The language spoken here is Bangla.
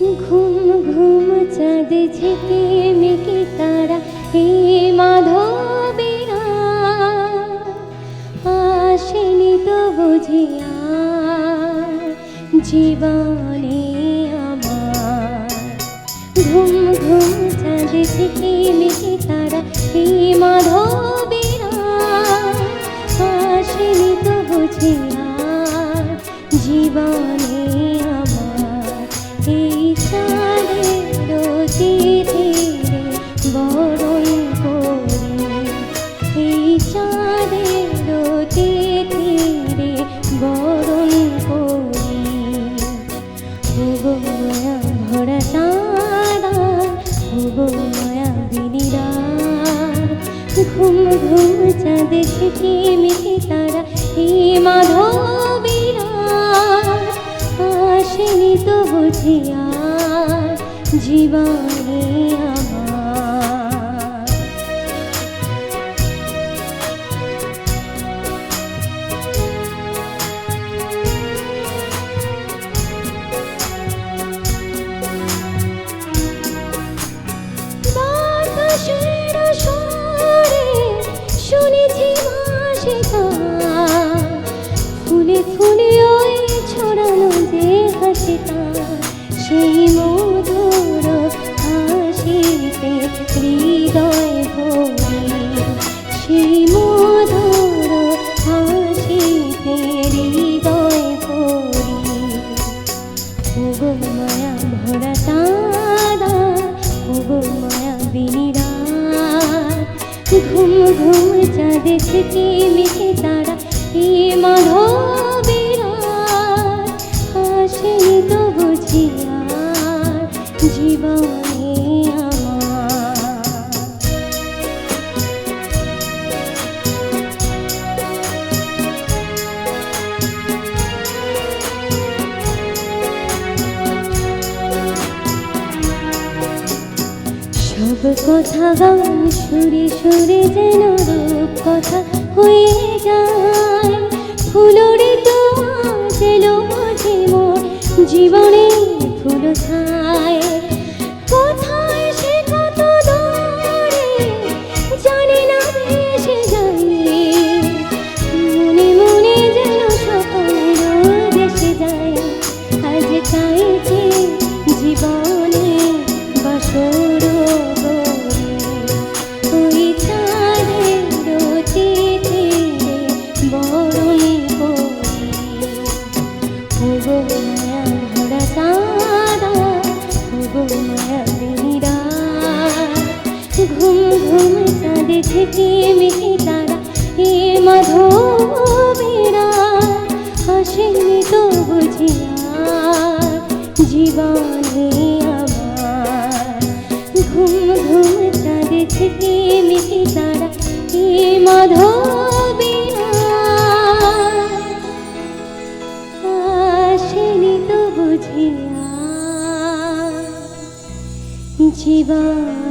ঘুম ঘুম চাঁদ ঝেঁকে মেঘে তারা হে মাধবীরা আসেনি তো বুঝিয়া জীবনে আমার। ঘুম ঘুম চাঁদ ঝেঁকে মেঘে তারা হে মাধবীরা আসেনি তো বুঝিয়া জীবনে আমার। এই চাঁদের তীরে বরণ করি, এই চাঁদের তীরে বরণ করি। ওগো মায়া ভরা চাঁদা, ওগো মায়া বিনিরা, ঘুম ঘুম চাঁদ ঝেঁকে মেঘে তারা হে মাধবীরা আসেনি তো বুঝিয়া জীবনে আমার। বাতাসের সুরে শুনেছি ভাসে তার, ফুলে ফুলে ওই ছড়ানো যে হাসিটা, সেই মধুর হাসিতে হৃদয় ভরি, সেই মধুর হাসিতে হৃদয় ভরি। ওগো মায়া ভরা চাঁদা, ওগো মায়া বিনিরা, ঘুম ঘুম চাঁদ ঝেঁকে মেঘে তারা হে মাধবীরা আসেনি তো বুঝিয়া জীবনে আমার। সব কথা গান সুরে সুরে যেন রূপ কথা হয়ে যায়, ফুলরে তো এলো মাঝে মোর জীবনে ফুল ছায়। কোথায় সে কত দূরে জানি না ভেসে যায়, মনে মনে যেন স্বপ্ন ভেসে যায়। আজ চাইছে জীবনে বাসর গড়ে, ওই চাঁদের তীরে বরণ করি। ওগো মায়া ভরা চাঁদা, ওগো মায়া বিনিরা, ঘুম ঘুম চাঁদ ঝেঁকে মেঘে তারা হে মাধবীরা আসেনি তো বুঝিয়া জীবনে আমার। ঘুম ঘুম চাঁদ ঝেঁকে মেঘে তারা হে মাধবীরা আসেনি তো বুঝিয়া জীবন।